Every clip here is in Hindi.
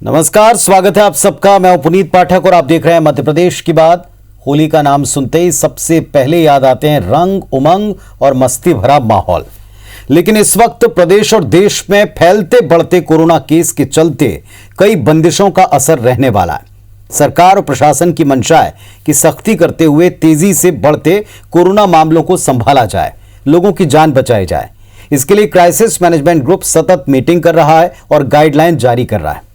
नमस्कार, स्वागत है आप सबका। मैं हूं पुनीत पाठक और आप देख रहे हैं मध्य प्रदेश की बात। होली का नाम सुनते ही सबसे पहले याद आते हैं रंग, उमंग और मस्ती भरा माहौल। लेकिन इस वक्त प्रदेश और देश में फैलते बढ़ते कोरोना केस के चलते कई बंदिशों का असर रहने वाला है। सरकार और प्रशासन की मंशा है कि सख्ती करते हुए तेजी से बढ़ते कोरोना मामलों को संभाला जाए, लोगों की जान बचाई जाए। इसके लिए क्राइसिस मैनेजमेंट ग्रुप सतत मीटिंग कर रहा है और गाइडलाइन जारी कर रहा है।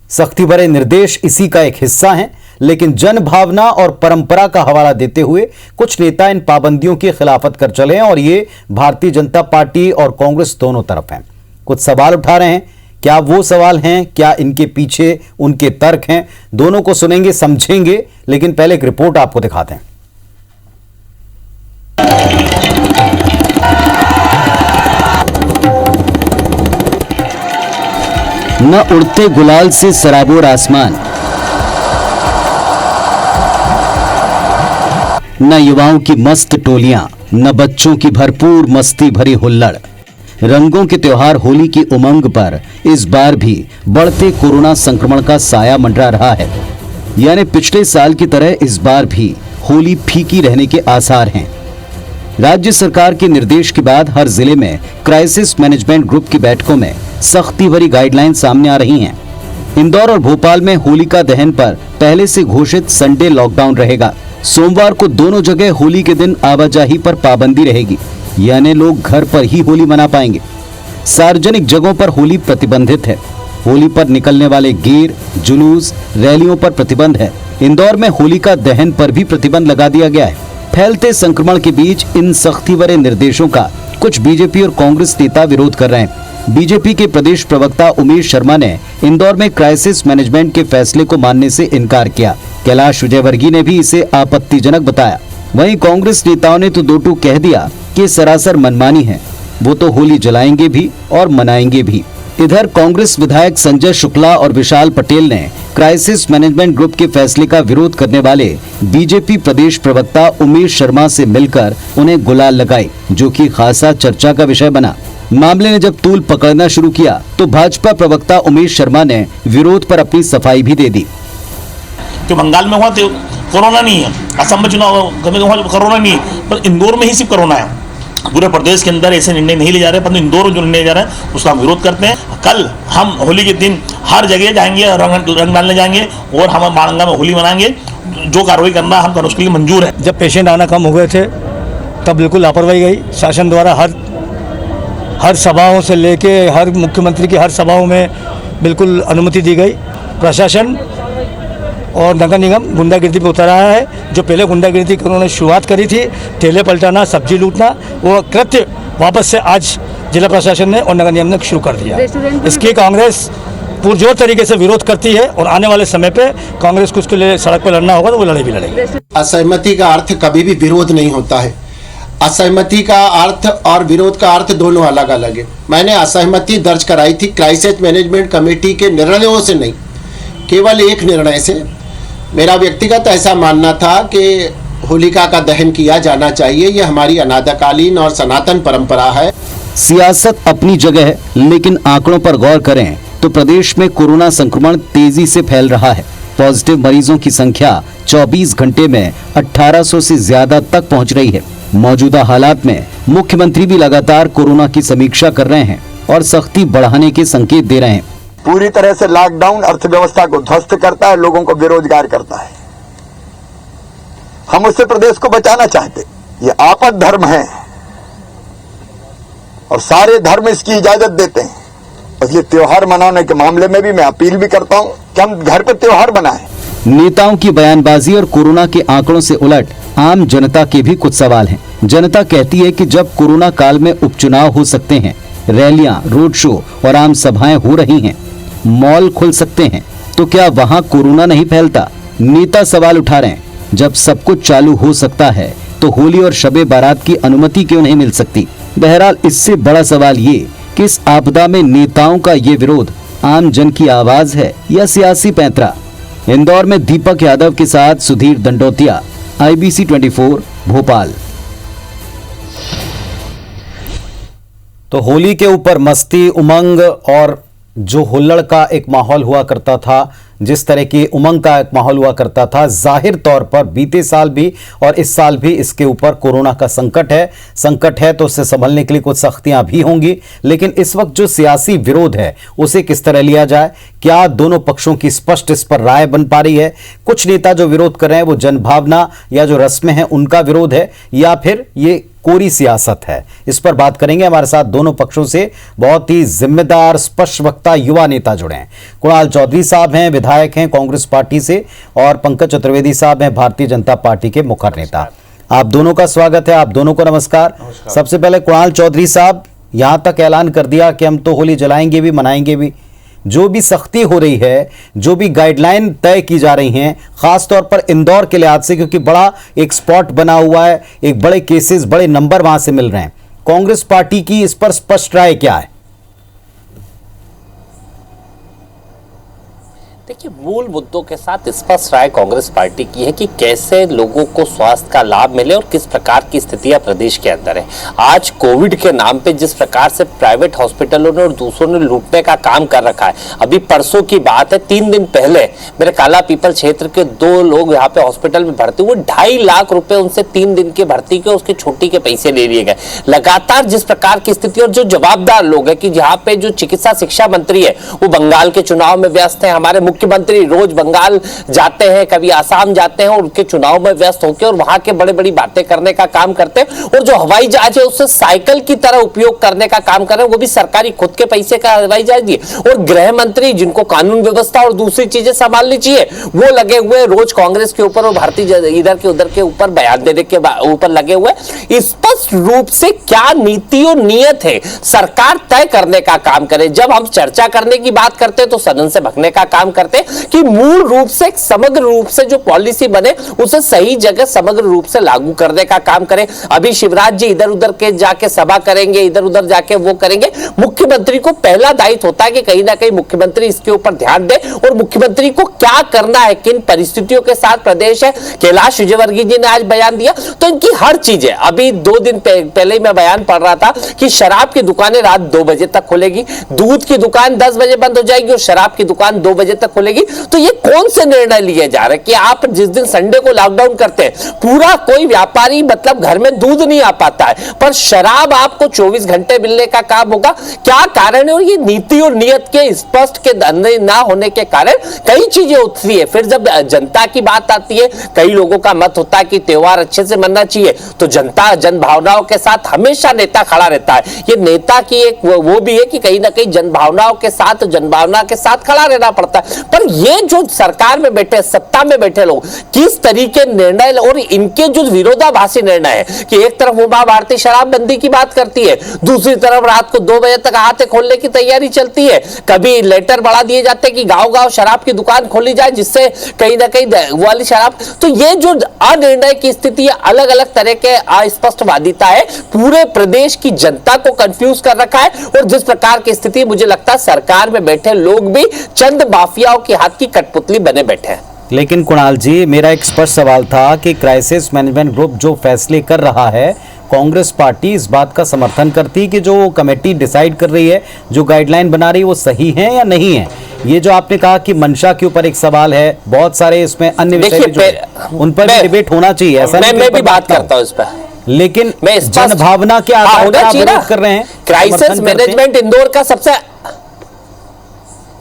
सख्ती भरे निर्देश इसी का एक हिस्सा हैं, लेकिन जन भावना और परंपरा का हवाला देते हुए कुछ नेता इन पाबंदियों की खिलाफत कर चले हैं और ये भारतीय जनता पार्टी और कांग्रेस दोनों तरफ हैं। कुछ सवाल उठा रहे हैं। क्या वो सवाल हैं? क्या इनके पीछे उनके तर्क हैं? दोनों को सुनेंगे, समझेंगे, लेकिन पहले एक रिपोर्ट आपको दिखाते हैं। न उड़ते गुलाल से सराबोर आसमान, न युवाओं की मस्त टोलियां, न बच्चों की भरपूर मस्ती भरी हुल्लड़। रंगों के त्योहार होली की उमंग पर इस बार भी बढ़ते कोरोना संक्रमण का साया मंडरा रहा है। यानी पिछले साल की तरह इस बार भी होली फीकी रहने के आसार हैं। राज्य सरकार के निर्देश के बाद हर जिले में क्राइसिस मैनेजमेंट ग्रुप की बैठकों में सख्ती भरी गाइडलाइन सामने आ रही हैं। इंदौर और भोपाल में होलिका दहन पर पहले से घोषित संडे लॉकडाउन रहेगा। सोमवार को दोनों जगह होली के दिन आवाजाही पर पाबंदी रहेगी, यानी लोग घर पर ही होली मना पाएंगे। सार्वजनिक जगहों पर होली प्रतिबंधित है। होली पर निकलने वाले गेर, जुलूस, रैलियों पर प्रतिबंध है। इंदौर में होलिका दहन पर भी प्रतिबंध लगा दिया गया है। फैलते संक्रमण के बीच इन सख्ती भरे निर्देशों का कुछ बीजेपी और कांग्रेस नेता विरोध कर रहे हैं। बीजेपी के प्रदेश प्रवक्ता उमेश शर्मा ने इंदौर में क्राइसिस मैनेजमेंट के फैसले को मानने से इनकार किया। कैलाश विजयवर्गीय ने भी इसे आपत्तिजनक बताया। वहीं कांग्रेस नेताओं ने तो दो टूक कह दिया कि सरासर मनमानी है, वो तो होली जलाएंगे भी और मनाएंगे भी। इधर कांग्रेस विधायक संजय शुक्ला और विशाल पटेल ने क्राइसिस मैनेजमेंट ग्रुप के फैसले का विरोध करने वाले बीजेपी प्रदेश प्रवक्ता उमेश शर्मा से मिलकर उन्हें गुलाल लगाई, जो कि खासा चर्चा का विषय बना। मामले ने जब तूल पकड़ना शुरू किया तो भाजपा प्रवक्ता उमेश शर्मा ने विरोध पर अपनी सफाई भी दे दी। तो बंगाल में हुआ तो कोरोना नहीं है, असम में चुनाव कोरोना नहीं है, पर इंदौर में ही सिर्फ कोरोना है। पूरे प्रदेश के अंदर ऐसे निर्णय नहीं ले जा रहे, परंतु इंदौर जो निर्णय जा रहे हैं उसका हम विरोध करते हैं। कल हम होली के दिन हर जगह जाएंगे, रंग डालने जाएंगे और हम मारंगा में होली मनाएंगे। जो कार्रवाई करना हम उसके लिए मंजूर है। जब पेशेंट आना कम हो गए थे तब बिल्कुल लापरवाही गई। शासन द्वारा हर सभाओं से लेके हर मुख्यमंत्री की हर सभाओं में बिल्कुल अनुमति दी गई। प्रशासन और नगर निगम गुंडागिर्दी पे उतर रहा है। जो पहले गुंडागिर्दी की उन्होंने शुरुआत करी थी, ठेले पलटाना, सब्जी लूटना, वो कृत्य वापस से आज जिला प्रशासन ने और नगर निगम ने शुरू कर दिया। इसकी कांग्रेस पुरजोर तरीके से विरोध करती है और आने वाले समय पे कांग्रेस को उसके लिए सड़क पर लड़ना होगा तो वो लड़ाई भी लड़ेगी। असहमति का अर्थ कभी भी विरोध नहीं होता है। असहमति का अर्थ और विरोध का अर्थ दोनों अलग अलग है। मैंने असहमति दर्ज कराई थी क्राइसिस मैनेजमेंट कमेटी के निर्णयों से नहीं, केवल एक निर्णय से। मेरा व्यक्तिगत ऐसा मानना था कि होलिका का दहन किया जाना चाहिए। ये हमारी अनादिकालीन और सनातन परंपरा है। सियासत अपनी जगह है, लेकिन आंकड़ों पर गौर करें तो प्रदेश में कोरोना संक्रमण तेजी से फैल रहा है। पॉजिटिव मरीजों की संख्या 24 घंटे में 1800 से ज्यादा तक पहुंच रही है। मौजूदा हालात में मुख्यमंत्री भी लगातार कोरोना की समीक्षा कर रहे हैं और सख्ती बढ़ाने के संकेत दे रहे हैं। पूरी तरह से लॉकडाउन अर्थव्यवस्था को ध्वस्त करता है, लोगों को बेरोजगार करता है। हम उससे प्रदेश को बचाना चाहते। ये आपद धर्म है और सारे धर्म इसकी इजाजत देते हैं। इसलिए त्योहार मनाने के मामले में भी मैं अपील भी करता हूं कि हम घर पर त्योहार मनाएं। नेताओं की बयानबाजी और कोरोना के आंकड़ों से उलट आम जनता के भी कुछ सवाल हैं। जनता कहती है कि जब कोरोना काल में उपचुनाव हो सकते हैं, रैलियां, रोड शो और आम सभाएं हो रही हैं, मॉल खुल सकते हैं, तो क्या वहां कोरोना नहीं फैलता? नेता सवाल उठा रहे हैं, जब सब कुछ चालू हो सकता है तो होली और शबे बारात की अनुमति क्यों नहीं मिल सकती? बहरहाल इससे बड़ा सवाल ये कि इस आपदा में नेताओं का ये विरोध आम जन की आवाज है या सियासी पैंतरा? इंदौर में दीपक यादव के साथ सुधीर दंडोतिया, IBC 24 भोपाल। तो होली के ऊपर मस्ती, उमंग और जो हुल्लड़ का एक माहौल हुआ करता था, जिस तरह की उमंग का एक माहौल हुआ करता था, जाहिर तौर पर बीते साल भी और इस साल भी इसके ऊपर कोरोना का संकट है तो उससे संभलने के लिए कुछ सख्तियां भी होंगी। लेकिन इस वक्त जो सियासी विरोध है उसे किस तरह लिया जाए, क्या दोनों पक्षों की स्पष्ट इस पर राय बन पा रही है? कुछ नेता जो विरोध कर रहे हैं वो जनभावना या जो रस्में हैं उनका विरोध है या फिर ये कोरी सियासत है? इस पर बात करेंगे। हमारे साथ दोनों पक्षों से बहुत ही जिम्मेदार स्पष्ट वक्ता युवा नेता जुड़े हैं। कुणाल चौधरी साहब हैं, विधायक हैं कांग्रेस पार्टी से, और पंकज चतुर्वेदी साहब हैं भारतीय जनता पार्टी के मुखर नेता। आप दोनों का स्वागत है, आप दोनों को नमस्कार। सबसे पहले कुणाल चौधरी साहब, यहां तक ऐलान कर दिया कि हम तो होली जलाएंगे भी मनाएंगे भी। जो भी सख्ती हो रही है, जो भी गाइडलाइन तय की जा रही हैं, खासतौर पर इंदौर के लिहाज से, क्योंकि बड़ा एक स्पॉट बना हुआ है, एक बड़े केसेस, बड़े नंबर वहां से मिल रहे हैं, कांग्रेस पार्टी की इस पर स्पष्ट राय क्या है? देखिए, मूल मुद्दों के साथ स्पष्ट राय कांग्रेस पार्टी की है कि कैसे लोगों को स्वास्थ्य का लाभ मिले और किस प्रकार की स्थितियां प्रदेश के अंदर है। आज कोविड के नाम पे जिस प्रकार से प्राइवेट हॉस्पिटलों ने और दूसरों ने लूटने का काम कर रखा है, अभी परसों की बात है, 3 दिन पहले मेरे काला पीपल क्षेत्र के 2 लोग यहाँ पे हॉस्पिटल में भर्ती हुए, 2.5 लाख रुपए उनसे 3 दिन के भर्ती के उसकी छुट्टी के पैसे ले लिए गए। लगातार जिस प्रकार की स्थिति, और जो जवाबदार लोग है कि जहाँ पे जो चिकित्सा शिक्षा मंत्री है वो बंगाल के चुनाव में व्यस्त है, हमारे मुख्यमंत्री रोज बंगाल जाते हैं, कभी आसाम जाते हैं और उनके चुनाव में व्यस्त होकर और वहां के बड़े बड़ी बातें करने का काम करते हैं, और जो हवाई जहाज है उससे साइकिल की तरह उपयोग करने का काम कर रहे हैं, वो भी सरकारी खुद के पैसे का हवाई जहाज दिए। और गृह मंत्री जिनको कानून व्यवस्था और दूसरी चीजें संभालनी चाहिए, वो लगे हुए रोज कांग्रेस के ऊपर और भारतीय इधर के उधर के ऊपर बयान देने के ऊपर लगे हुए। स्पष्ट रूप से क्या नीति और नियत है सरकार तय करने का काम करे। जब हम चर्चा करने की बात करते हैं तो सदन से भगने का काम करते कि मूल रूप से समग्र रूप से जो पॉलिसी बने उसे सही जगह समग्र रूप से लागू करने का काम करें। अभी शिवराज जी इधर उधर के जाके सभा करेंगे, इधर उधर जाके वो करेंगे। मुख्यमंत्री को पहला दायित्व होता है कि कहीं ना कहीं मुख्यमंत्री इसके ऊपर ध्यान दे और मुख्यमंत्री को क्या करना है, किन परिस्थितियों के साथ प्रदेश है। कैलाश विजयवर्गीय जी ने आज बयान दिया तो इनकी हर चीज है। अभी 2 दिन पहले ही मैं बयान पढ़ रहा था कि शराब की दुकानें रात 2 बजे तक खुलेगी, दूध की दुकान 10 बजे बंद हो जाएगी और शराब की दुकान 2 बजे तक खुलेगी। तो ये कौन से निर्णय लिए जा रहे हैं कि आप जिस दिन संडे को लॉकडाउन करते हैं, पूरा कोई व्यापारी मतलब घर में दूध नहीं आ पाता है, पर शराब आपको 24 घंटे मिलने का काम होगा। क्या कारण है? और ये नीति और नियत के स्पष्ट के ना होने के कारण कई चीजें उठती है। फिर जब जनता की बात आती है, कई लोगों का मत होता है कि त्योहार अच्छे से मनना चाहिए, तो जनता जन भावनाओं के साथ हमेशा नेता खड़ा रहता है। ये नेता की एक वो भी है कि कहीं ना कहीं जन भावनाओं के साथ, जनभावना के साथ खड़ा रहना पड़ता है। पर ये जो सरकार में बैठे, सत्ता में बैठे लोग किस तरीके निर्णय, और इनके जो विरोधाभासी निर्णय है कि एक तरफ उमा भारती शराबबंदी की बात करती है, दूसरी तरफ रात को 2 बजे तक हाथे खोलने की तैयारी चलती है। कभी लेटर बढ़ा दिए जाते हैं कि गांव-गांव शराब की दुकान खोली जाए जिससे कहीं ना कहीं वाली शराब। तो ये जो अनिर्णय की स्थिति है, अलग अलग तरह के अस्पष्टवादिता है, पूरे प्रदेश की जनता को कंफ्यूज कर रखा है। और जिस प्रकार की स्थिति, मुझे लगता है सरकार में बैठे लोग भी चंद माफियाओं के हाथ की कठपुतली बने बैठे हैं। लेकिन कुणाल जी, मेरा एक स्पष्ट सवाल था कि क्राइसिस मैनेजमेंट ग्रुप जो फैसले कर रहा है, कांग्रेस पार्टी इस बात का समर्थन करती है कि जो कमेटी डिसाइड कर रही है, जो गाइडलाइन बना रही है, वो सही है या नहीं है? ये जो आपने कहा कि मंशा के ऊपर एक सवाल है, बहुत सारे इसमें अन्य विषय भी उन पर भी डिबेट होना चाहिए, ऐसा मैं भी बात करता हूं इस पर, लेकिन जनभावना के आधार पर आप विरोध कर रहे हैं। क्राइसिस मैनेजमेंट इंदौर का सबसे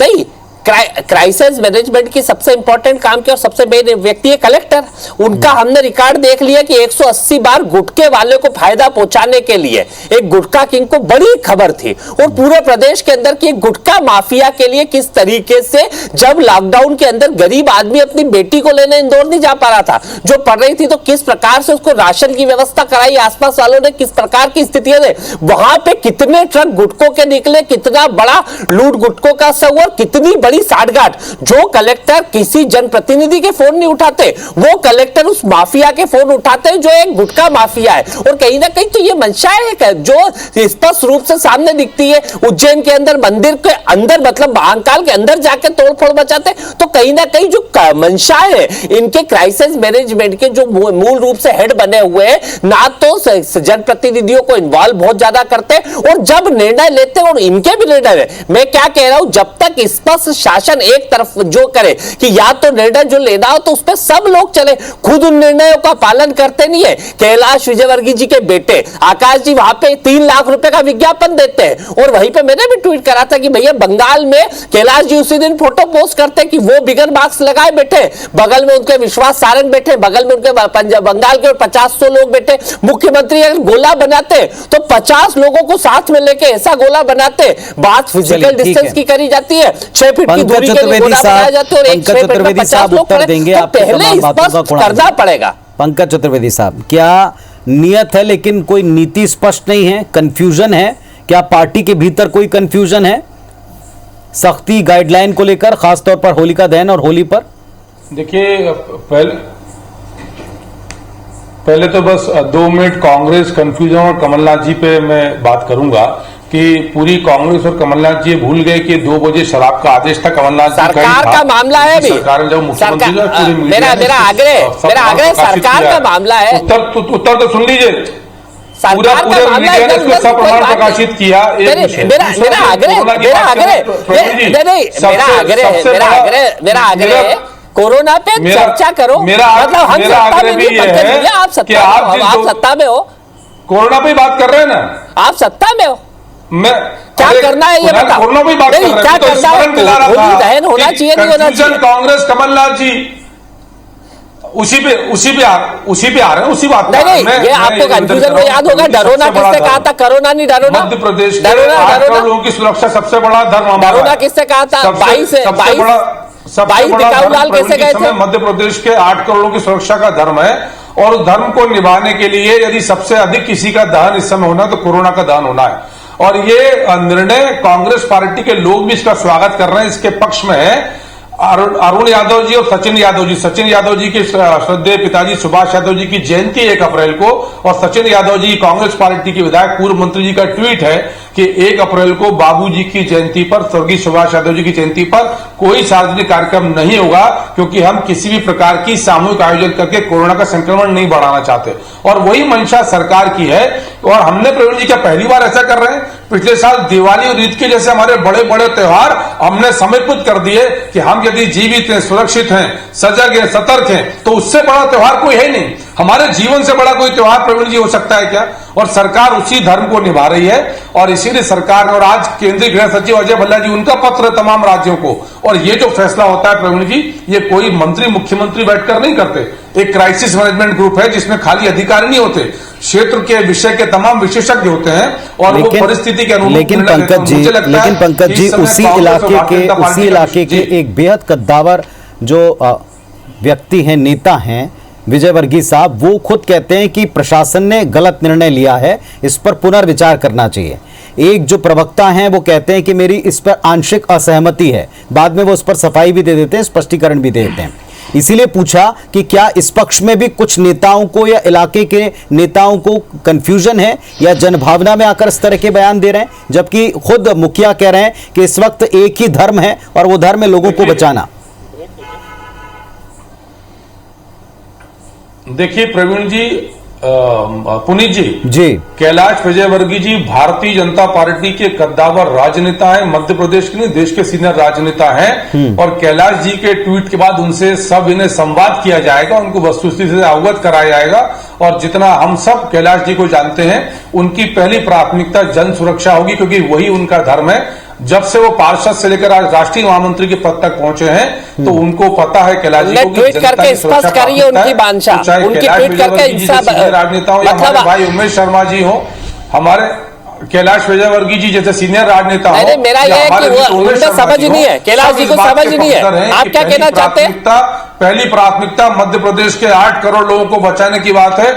नहीं, क्राइसिस मैनेजमेंट की सबसे इंपॉर्टेंट काम किया और सबसे मेन व्यक्ति है कलेक्टर। उनका हमने रिकॉर्ड देख लिया कि 180 बार गुटके वाले को फायदा पहुंचाने के लिए एक गुटका किंग को बड़ी खबर थी, और पूरे प्रदेश के अंदर की गुटका माफिया के लिए किस तरीके से जब लॉकडाउन के अंदर गरीब आदमी अपनी बेटी को लेने इंदौर नहीं जा पा रहा था, जो पढ़ रही थी, तो किस प्रकार से उसको राशन की व्यवस्था कराई, आसपास वालों ने किस प्रकार की स्थितियां दी, वहां पे कितने ट्रक गुटकों के निकले, कितना बड़ा लूट गुटकों का सब, और कितनी बड़ी बड़ी साठगांठ। जो कलेक्टर किसी जनप्रतिनिधि के फोन नहीं उठाते, वो कलेक्टर उस माफिया के फोन उठाते हैं जो एक गुटखा माफिया है। और कहीं ना कहीं तो ये मंशाएं है जो स्पष्ट रूप से सामने दिखती है। उज्जैन के अंदर मंदिर के अंदर मतलब महाकाल के अंदर जाके तोड़फोड़ मचाते, तो कहीं ना कहीं जो मंशाएं है इनके क्राइसिस मैनेजमेंट के जो मूल रूप से हेड बने हुए हैं, ना तो जनप्रतिनिधियों को इन्वॉल्व बहुत ज्यादा करते और जब निर्णय लेते और इनके भी निर्णय में मैं क्या कह रहा हूं, जब तक स्पष्ट शासन एक तरफ जो करे कि या तो निर्णय जो लेना हो तो उस पर सब लोग चले, खुद उन निर्णयों का पालन करते नहीं है। कैलाश विजयवर्गीय जी के बेटे आकाश जी वहां पे 3 लाख रुपए का विज्ञापन देते हैं और वहीं पे मैंने भी ट्वीट करा था कि भैया बंगाल में कैलाश जी उसी दिन फोटो पोस्ट करते कि वो बिगर मास्क लगाए बैठे, बगल में उनके विश्वास सारंग बैठे, बगल में उनके बंगाल के 50-100 लोग बैठे। मुख्यमंत्री अगर गोला बनाते तो 50 लोगों को साथ में लेके ऐसा गोला बनाते, बात फिजिकल डिस्टेंस की करी जाती है, 6 फीट की दूरी के लिए गोला बनाया जाता है और 1 फीट में 50 लोग खड़े, तो पहले स्पष्ट करना पड़ेगा। पंकज चतुर्वेदी साहब, क्या नियत है लेकिन कोई नीति स्पष्ट नहीं है, कंफ्यूजन है क्या? पार्टी के भीतर कोई कंफ्यूजन है सख्ती गाइडलाइन को लेकर, खासतौर पर होलिका दहन और होली पर? देखिए, पहले तो बस 2 मिनट कांग्रेस कंफ्यूजन और कमलनाथ जी पे मैं बात करूंगा कि पूरी कांग्रेस और कमलनाथ जी भूल गए कि 2 बजे शराब का आदेश था। कमलनाथ जी सरकार का मामला है अभी, सरकार ने जब मुख्यमंत्री मेरा आग्रह सरकार का मामला है। उत्तर तो सुन लीजिए, पूरा मीडिया ने इसको सप्रमाण प्रकाशित किया। मेरा आग्रह कोरोना पे चर्चा करो, मतलब हम सत्ता में नहीं, आप सत्ता में हो, कोरोना पे बात कर रहे हैं ना, आप सत्ता में हो, मैं क्या करना है ये बताओ। कोरोना पे बात कर रहे हैं, क्या करना है, दहन होना चाहिए नहीं होना चाहिए। कांग्रेस कमलनाथ जी उसी पे आ रहे हैं, उसी बात नहीं, ये आपको कंफ्यूजन को याद होगा। डरोना किससे कहा था? कोरोना नहीं डरोना, मध्य प्रदेश के 8 करोड़ लोगों की सुरक्षा सबसे बड़ा धर्म। डरोना किससे कहा था? 22 टिकाऊलाल कैसे गए थे? मध्य प्रदेश के 8 करोड़ों की सुरक्षा का धर्म है और उस धर्म को निभाने के लिए यदि सबसे अधिक किसी का दहन इस समय होना तो कोरोना का दहन होना है। और ये निर्णय कांग्रेस पार्टी के लोग भी इसका स्वागत कर रहे हैं, इसके पक्ष में है अरुण यादव जी और सचिन यादव जी के श्रद्धेय पिताजी सुभाष यादव जी की जयंती 1 अप्रैल को, और सचिन यादव जी कांग्रेस पार्टी के विधायक पूर्व मंत्री जी का ट्वीट है कि 1 अप्रैल को बाबूजी की जयंती पर, स्वर्गीय सुभाष यादव जी की जयंती पर कोई सार्वजनिक कार्यक्रम नहीं होगा क्योंकि हम किसी भी प्रकार की सामूहिक आयोजन करके कोरोना का संक्रमण नहीं बढ़ाना चाहते। और वही मंशा सरकार की है। और हमने प्रवीण जी क्या पहली बार ऐसा कर रहे हैं? पिछले साल दिवाली और ईद के जैसे हमारे बड़े बड़े त्योहार हमने समेकित कर दिए कि हम यदि जीवित हैं, सुरक्षित हैं, सजग हैं, सतर्क हैं, तो उससे बड़ा त्योहार कोई है नहीं। हमारे जीवन से बड़ा कोई त्योहार प्रवीण जी हो सकता है क्या? और सरकार उसी धर्म को निभा रही है और इसीलिए सरकार ने, और आज केंद्रीय गृह सचिव अजय भल्ला जी, उनका पत्र है तमाम राज्यों को, और ये जो फैसला होता है प्रवीण जी, ये कोई मंत्री मुख्यमंत्री बैठकर नहीं करते। एक क्राइसिस मैनेजमेंट ग्रुप है जिसमें खाली अधिकारी नहीं होते, क्षेत्र के विषय के तमाम विशेषज्ञ होते हैं और वो परिस्थिति के अनुरूप। लेकिन पंकज जी उसी इलाके के एक बेहद कद्दावर जो व्यक्ति हैं, नेता हैं, विजयवर्गीय साहब, वो खुद कहते हैं कि प्रशासन ने गलत निर्णय लिया है, इस पर पुनर्विचार करना चाहिए। एक जो प्रवक्ता हैं वो कहते हैं कि मेरी इस पर आंशिक असहमति है, बाद में वो इस पर सफाई भी दे देते हैं, स्पष्टीकरण भी दे देते हैं। इसीलिए पूछा कि क्या इस पक्ष में भी कुछ नेताओं को या इलाके के नेताओं को कंफ्यूजन है या जनभावना में आकर इस तरह के बयान दे रहे हैं, जबकि खुद मुखिया कह रहे हैं कि इस वक्त एक ही धर्म है और वो धर्म है लोगों को बचाना। देखिए प्रवीण जी, पुनीत जी, कैलाश विजयवर्गीय जी भारतीय जनता पार्टी के कद्दावर राजनेता हैं, मध्य प्रदेश के नहीं देश के सीनियर राजनेता हैं। और कैलाश जी के ट्वीट के बाद उनसे सब इन्हें संवाद किया जाएगा, उनको वस्तुस्थिति से अवगत कराया जाएगा। और जितना हम सब कैलाश जी को जानते हैं, उनकी पहली प्राथमिकता जन सुरक्षा होगी क्योंकि वही उनका धर्म है। जब से वो पार्षद से लेकर आज राष्ट्रीय महामंत्री के पद तक पहुंचे हैं तो उनको पता है कैलाश जी को कि जनता की सुरक्षा करिए उनकी बांछा, उनकी ट्वीट करके राजनेता हो या हमारे भाई उमेश शर्मा जी हो, हमारे कैलाश विजयवर्गीय जी जैसे सीनियर राजनेता हो, मेरा ये है कि वो उनका समझ नहीं है, कैलाश जी को समझ नहीं है। आप क्या कहना चाहते हैं? पहली प्राथमिकता मध्य प्रदेश के 8 करोड़ लोगों को बचाने की बात है।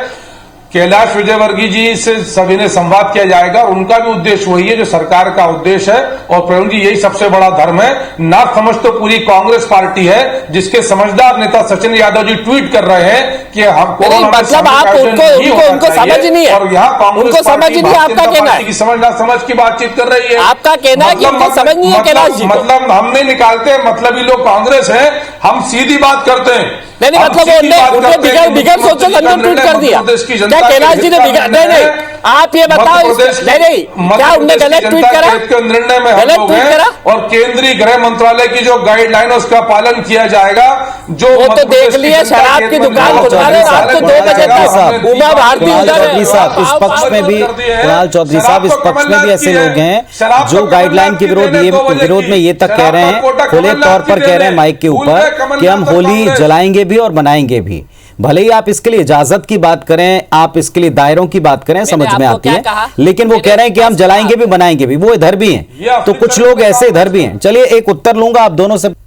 कैलाश विजयवर्गीय जी से सभी ने संवाद किया जाएगा और उनका भी उद्देश्य वही है जो सरकार का उद्देश्य है। और प्रवीण जी, यही सबसे बड़ा धर्म है। ना समझ तो पूरी कांग्रेस पार्टी है, जिसके समझदार नेता सचिन यादव जी ट्वीट कर रहे हैं कि हम मतलब आप उनको समझ नहीं है, और यहाँ कांग्रेस समझ नहीं है, आपका कहना है की समझ ना समझ की बातचीत कर रही है। आपका कहना है कि उनको समझ नहीं है कैलाश जी, मतलब हम नहीं निकालते, मतलब ये लोग कांग्रेस है, हम सीधी बात करते हैं। नहीं मतलब उन्होंने बिगड़ सोचे समझे ट्वीट कर दिया। क्या कैलाश जी ने बिगड़, नहीं आप ये बताओ, नहीं क्या उन्होंने गलत ट्वीट करा? निर्णय में गलत ट्वीट करा और केंद्रीय गृह मंत्रालय की जो गाइडलाइन है उसका पालन किया जाएगा। जो वो तो देख लिया, शराब की दुकान खुलवा रहे रात को 2 बजे तक उमा भारती उधर है। साहब इस पक्ष में भी, कुणाल चौधरी साहब इस पक्ष में भी ऐसे लोग हैं जो गाइडलाइन के विरोध में ये तक कह रहे हैं, खुले तौर पर कह रहे हैं माइक के ऊपर कि हम होली जलाएंगे भी और मनाएंगे भी। भले ही आप इसके लिए इजाजत की बात करें, आप इसके लिए दायरों की बात करें, समझ में आती है, लेकिन वो कह रहे हैं कि हम जलाएंगे भी बनाएंगे भी, वो इधर भी हैं। तो कुछ लोग ऐसे इधर भी हैं। चलिए एक उत्तर लूंगा आप दोनों से।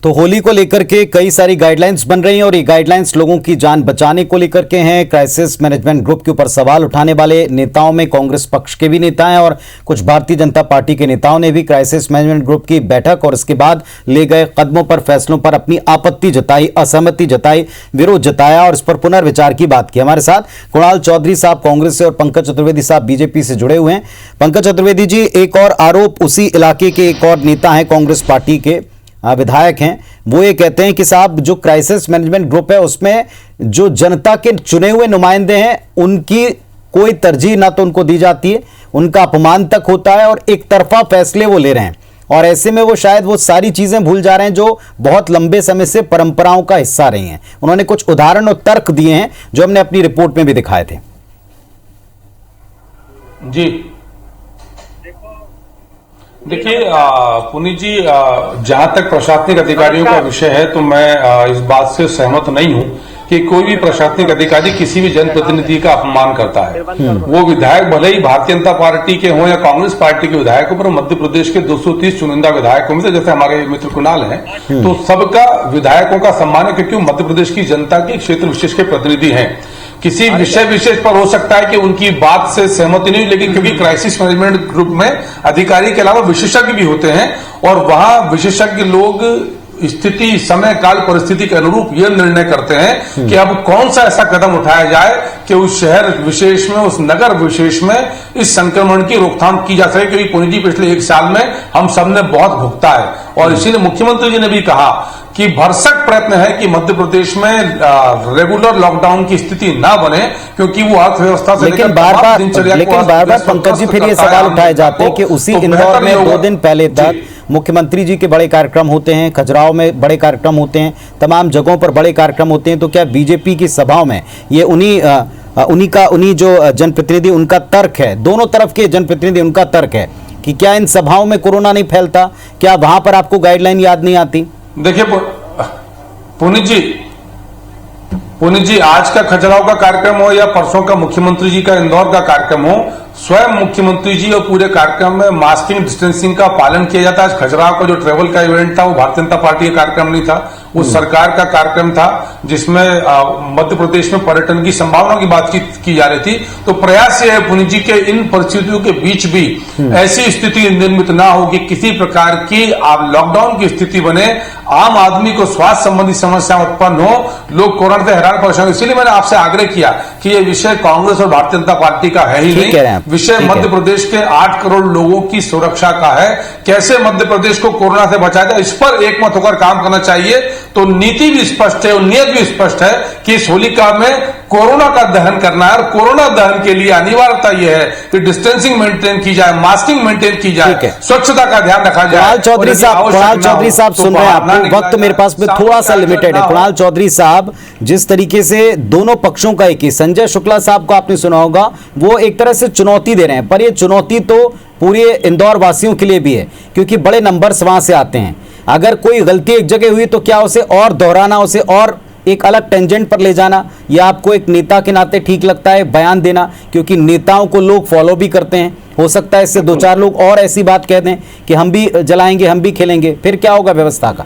तो होली को लेकर के कई सारी गाइडलाइंस बन रही हैं और ये गाइडलाइंस लोगों की जान बचाने को लेकर के हैं। क्राइसिस मैनेजमेंट ग्रुप के ऊपर सवाल उठाने वाले नेताओं में कांग्रेस पक्ष के भी नेता हैं और कुछ भारतीय जनता पार्टी के नेताओं ने भी क्राइसिस मैनेजमेंट ग्रुप की बैठक और इसके बाद ले गए कदमों पर, फैसलों पर अपनी आपत्ति जताई, असहमति जताई, विरोध जताया और इस पर पुनर्विचार की बात की। हमारे साथ कुणाल चौधरी साहब कांग्रेस से और पंकज चतुर्वेदी साहब बीजेपी से जुड़े हुए हैं। पंकज चतुर्वेदी जी, एक और आरोप उसी इलाके के एक और नेता हैं, कांग्रेस पार्टी के विधायक हैं, वो ये कहते हैं कि साहब जो क्राइसिस मैनेजमेंट ग्रुप है उसमें जो जनता के चुने हुए नुमाइंदे हैं उनकी कोई तरजीह ना तो उनको दी जाती है, उनका अपमान तक होता है और एक तरफा फैसले वो ले रहे हैं और ऐसे में वो शायद वो सारी चीजें भूल जा रहे हैं जो बहुत लंबे समय से परंपराओं का हिस्सा रही हैं। उन्होंने कुछ उदाहरण और तर्क दिए हैं जो हमने अपनी रिपोर्ट में भी दिखाए थे। जी देखिए पुनीत जी, जहां तक प्रशासनिक अधिकारियों का विषय है तो मैं इस बात से सहमत नहीं हूं कि कोई भी प्रशासनिक अधिकारी किसी भी जनप्रतिनिधि का अपमान करता है। वो विधायक भले ही भारतीय जनता पार्टी के हों या कांग्रेस पार्टी के विधायक हो, पर मध्य प्रदेश के 230 चुनिंदा विधायकों में से जैसे हमारे मित्र कुणाल हैं, तो सबका विधायकों का सम्मान है क्योंकि मध्य प्रदेश की जनता के क्षेत्र विशेष के प्रतिनिधि हैं। किसी विषय विशेष पर हो सकता है कि उनकी बात से सहमति नहीं, लेकिन क्योंकि क्राइसिस मैनेजमेंट ग्रुप में अधिकारी के अलावा विशेषज्ञ भी होते हैं और वहां विशेषज्ञ लोग स्थिति, समय, काल, परिस्थिति के अनुरूप यह निर्णय करते हैं कि अब कौन सा ऐसा कदम उठाया जाए कि उस शहर विशेष में, उस नगर विशेष में इस संक्रमण की रोकथाम की जा सके। क्योंकि पुनीत जी, पिछले 1 साल में हम सबने बहुत भुगता है और इसीलिए मुख्यमंत्री जी ने भी कहा कि भरसक प्रयत्न है कि मध्य प्रदेश में रेगुलर लॉकडाउन की स्थिति ना बने, क्योंकि वो अर्थव्यवस्था से लेकिन बार बार पंकज जी फिर ये सवाल उठाए जाते हैं कि उसी इंदौर में 2 दिन पहले तक मुख्यमंत्री जी के बड़े कार्यक्रम होते हैं, खजुराहो में बड़े कार्यक्रम होते हैं, तमाम जगहों पर बड़े कार्यक्रम होते हैं, तो क्या बीजेपी की सभाओं में ये उन्हीं जो जनप्रतिनिधि उनका तर्क है, दोनों तरफ के जनप्रतिनिधि उनका तर्क है कि क्या इन सभाओं में कोरोना नहीं फैलता? क्या वहां पर आपको गाइडलाइन याद नहीं आती? देखिए पुनीत जी, आज का खजुराहो का कार्यक्रम हो या परसों का मुख्यमंत्री जी का इंदौर का कार्यक्रम हो, स्वयं मुख्यमंत्री जी और पूरे कार्यक्रम में मास्किंग, डिस्टेंसिंग का पालन किया जाता है। आज खजुराहो का जो ट्रेवल का इवेंट था वो भारतीय जनता पार्टी का कार्यक्रम नहीं था, वो सरकार का कार्यक्रम था जिसमें मध्य प्रदेश में पर्यटन की संभावना की बातचीत की जा रही थी। तो प्रयास ये है पुनीत जी के इन परिस्थितियों के बीच भी ऐसी स्थिति निर्मित ना हो कि किसी प्रकार की लॉकडाउन की स्थिति बने, आम आदमी को स्वास्थ्य संबंधी समस्या उत्पन्न हो, लोग कोरोना से हैरान परेशान। इसीलिए मैंने आपसे आग्रह किया कि ये विषय कांग्रेस और भारतीय जनता पार्टी का है ही नहीं, विषय मध्य प्रदेश के 8 करोड़ लोगों की सुरक्षा का है। कैसे मध्य प्रदेश को कोरोना से बचाया जाए, इस पर एकमत होकर काम करना चाहिए। तो नीति भी स्पष्ट है और नियत भी स्पष्ट है कि इस होलिका में कोरोना का दहन करना है और कोरोना दहन के लिए अनिवार्यता यह है कि डिस्टेंसिंग मेंटेन की जाए, मास्किंग मेंटेन की जाए, स्वच्छता का ध्यान रखा जाए। कुणाल चौधरी साहब सुन रहे हैं आपको, वक्त मेरे पास में थोड़ा सा लिमिटेड है। कुणाल चौधरी साहब, जिस तरीके से दोनों पक्षों का एक ही, संजय शुक्ला साहब को आपने सुना होगा, वो एक तरह से चुनौती दे रहे हैं, पर ये चुनौती तो पूरे इंदौर वासियों के लिए भी है क्योंकि बड़े नंबर्स वहां से आते हैं। अगर कोई गलती एक जगह हुई तो क्या उसे और दोहराना, उसे और एक अलग टेंजेंट पर ले जाना, या आपको एक नेता के नाते ठीक लगता है बयान देना? क्योंकि नेताओं को लोग फॉलो भी करते हैं, हो सकता है इससे 2-4 लोग और ऐसी बात कह दें कि हम भी जलाएंगे, हम भी खेलेंगे, फिर क्या होगा व्यवस्था का?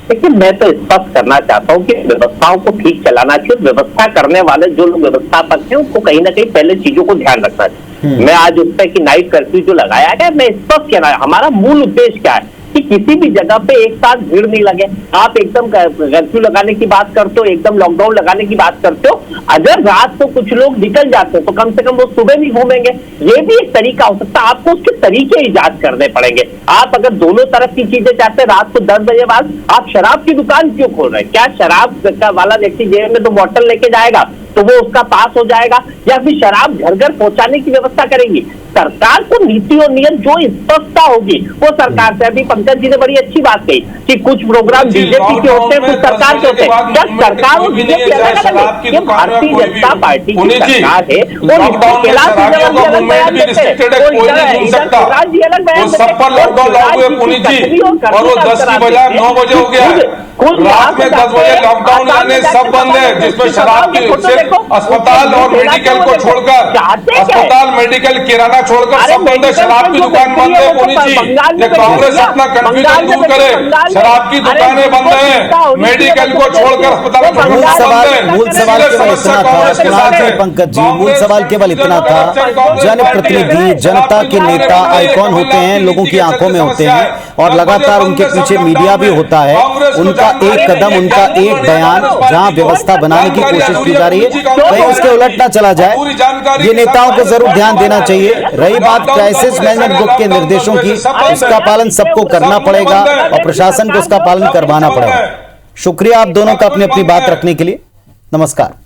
देखिए, मैं तो स्पष्ट करना चाहता हूँ कि व्यवस्थाओं को ठीक चलाना चाहिए। व्यवस्था करने वाले जो लोग व्यवस्थापक हैं उनको कहीं ना कहीं पहले चीजों को ध्यान रखना चाहिए। मैं आज उस पर कि नाइट कर्फ्यू जो लगाया गया, मैं स्पष्ट कहना, हमारा मूल उद्देश्य क्या है कि किसी भी जगह पे एक साथ भीड़ नहीं लगे। आप एकदम कर्फ्यू लगाने की बात करते हो, एकदम लॉकडाउन लगाने की बात करते हो, अगर रात को कुछ लोग निकल जाते हो तो कम से कम वो सुबह भी घूमेंगे। ये भी एक तरीका हो सकता है। आपको उसके तरीके इजाद करने पड़ेंगे। आप अगर दोनों तरफ की चीजें चाहते हैं, रात को 10 बजे बाद आप शराब की दुकान क्यों खोल रहे हैं? क्या शराब वाला व्यक्ति जेब में तो बोतल लेके जाएगा तो वो उसका पास हो जाएगा, या फिर शराब घर घर पहुंचाने की व्यवस्था करेंगी? सरकार को नीति और नियम जो स्पष्टता होगी वो सरकार से। अभी पंकज जी ने बड़ी अच्छी बात कही कि कुछ प्रोग्राम बीजेपी के होते हैं, कुछ सरकार के होते हैं। क्या सरकार और बीजेपी अलग अलग है? ये भारतीय जनता पार्टी की सरकार है। रात में 10 बजे लॉकडाउन यानी सब बंद है, जिसमें शराब की अस्पताल और मेडिकल को छोड़कर, अस्पताल मेडिकल किराना छोड़कर सब बंद है। शराब की दुकान बंद है। पुनी जी, ये कांग्रेस अपना कंफ्यूजन दूर करे। शराब की दुकानें बंद है, मेडिकल को छोड़कर अस्पताल मूल सवाल केवल इतना था पंकज जी, मूल सवाल केवल इतना था, जनप्रतिनिधि, जनता के नेता आइकॉन होते हैं, लोगों की आंखों में होते हैं और लगातार उनके पीछे मीडिया भी होता है। उनका एक कदम, उनका एक बयान जहां व्यवस्था बनाने की कोशिश की जा रही है, कहीं उसके उलट ना चला जाए, ये नेताओं को जरूर ध्यान देना चाहिए। रही बात क्राइसिस मैनेजमेंट बुक के निर्देशों की, उसका पालन सबको करना पड़ेगा और प्रशासन को उसका पालन करवाना पड़ेगा। शुक्रिया आप दोनों का अपनी अपनी बात रखने के लिए। नमस्कार।